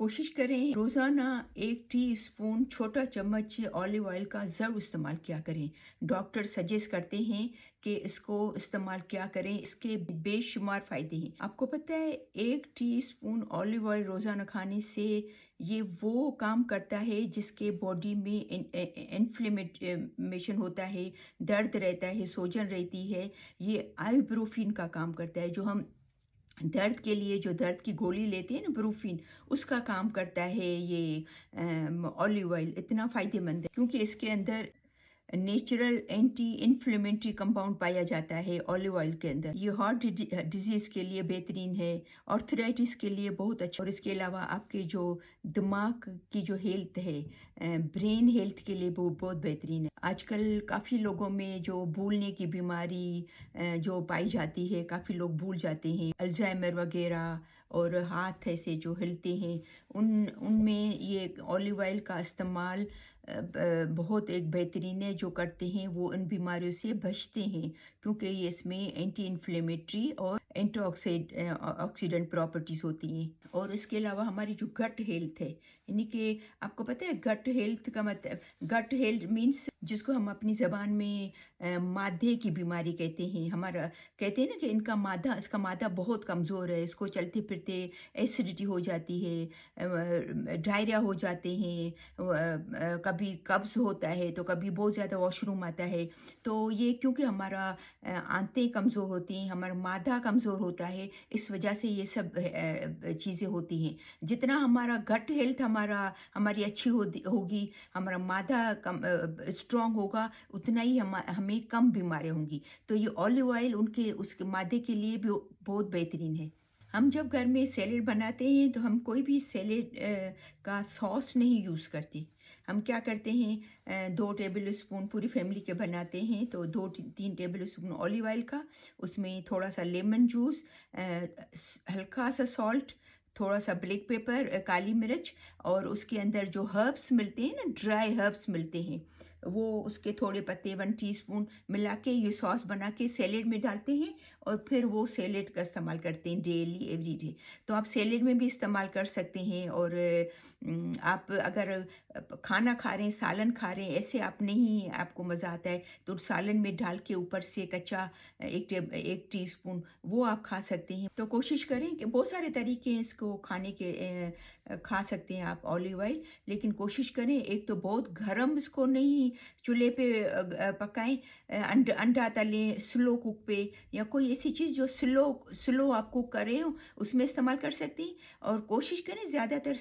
कोशिश करें रोज़ाना 1 टीस्पून छोटा चम्मच ऑलिव ऑयल का ज़रूर इस्तेमाल किया करें। डॉक्टर सजेस्ट करते हैं कि इसको इस्तेमाल किया करें, इसके बेशुमार फ़ायदे हैं। आपको पता है 1 टीस्पून ऑलिव ऑयल रोज़ाना खाने से ये वो काम करता है जिसके बॉडी में इन्फ्लेमेशन होता है, दर्द रहता है, सूजन रहती है। ये आइब्रोफिन का काम करता है, जो हम दर्द के लिए जो दर्द की गोली लेते हैं ना ब्रूफिन, उसका काम करता है ये ऑलिव ऑयल इतना फ़ायदेमंद है क्योंकि इसके अंदर नेचुरल एंटी इन्फ्लेमेटरी कंपाउंड पाया जाता है ऑलिव ऑयल के अंदर। ये हार्ट डिजीज़ के लिए बेहतरीन है, आर्थराइटिस के लिए बहुत अच्छा, और इसके अलावा आपके जो दिमाग की जो हेल्थ है, ब्रेन हेल्थ के लिए वो बहुत बेहतरीन है। आजकल काफ़ी लोगों में जो भूलने की बीमारी जो पाई जाती है, काफ़ी लोग भूल जाते हैं, अल्जाइमर वगैरह, और हाथ ऐसे जो हिलते हैं, उनमें ये ऑलिव ऑयल का इस्तेमाल बहुत एक बेहतरीन है। जो करते हैं वो इन बीमारियों से बचते हैं क्योंकि ये इसमें एंटी इन्फ्लेमेटरी और ऑक्सीडेंट प्रॉपर्टीज़ होती हैं। और इसके अलावा हमारी जो गट हेल्थ है, यानी कि आपको पता है गट हेल्थ का मतलब, गट हेल्थ मीन्स जिसको हम अपनी ज़बान में मादे की बीमारी कहते हैं। हमारा कहते हैं ना कि इसका मादा बहुत कमज़ोर है, इसको चलते फिरते एसिडिटी हो जाती है, डायरिया हो जाते हैं, कभी कब्ज़ होता है तो कभी बहुत ज़्यादा वॉशरूम आता है। तो ये क्योंकि हमारा आंतें कमज़ोर होती हैं, हमारा मादा कमज़ोर होता है, इस वजह से ये सब चीज़ें होती हैं। जितना हमारा गट हेल्थ हमारी अच्छी होगी, हमारा मादा स्ट्रॉन्ग होगा, उतना ही हमें कम बीमारियाँ होंगी। तो ये ऑलिव ऑयल उसके मादे के लिए भी बहुत बेहतरीन है। हम जब घर में सैलेड बनाते हैं तो हम कोई भी सैलेड का सॉस नहीं यूज़ करते। हम क्या करते हैं, 2 टेबल स्पून पूरी फैमिली के बनाते हैं तो 2-3 टेबल स्पून ऑलिव ऑयल का, उसमें थोड़ा सा लेमन जूस, हल्का सा सॉल्ट, थोड़ा सा ब्लैक पेपर, काली मिर्च, और उसके अंदर जो हर्ब्स मिलते हैं ना, ड्राई हर्ब्स मिलते हैं, वो उसके थोड़े पत्ते 1 टीस्पून मिला के ये सॉस बना के सैलेड में डालते हैं और फिर वो सैलेड का इस्तेमाल करते हैं डेली एवरी डे। तो आप सैलेड में भी इस्तेमाल कर सकते हैं। और आप अगर खाना खा रहे हैं, सालन खा रहे हैं, ऐसे आप नहीं, आपको मज़ा आता है तो सालन में डाल के ऊपर से कच्चा 1 टीस्पून वो आप खा सकते हैं। तो कोशिश करें कि बहुत सारे तरीके हैं इसको खाने के, खा सकते हैं आप ऑलिव ऑयल, लेकिन कोशिश करें एक तो बहुत गरम इसको नहीं चूल्हे पे पकाएं, अंडा तलें स्लो कुक पे, या कोई ऐसी चीज़ जो स्लो आप कुक कर रहे हो उसमें इस्तेमाल कर सकते हैं। और कोशिश करें ज़्यादातर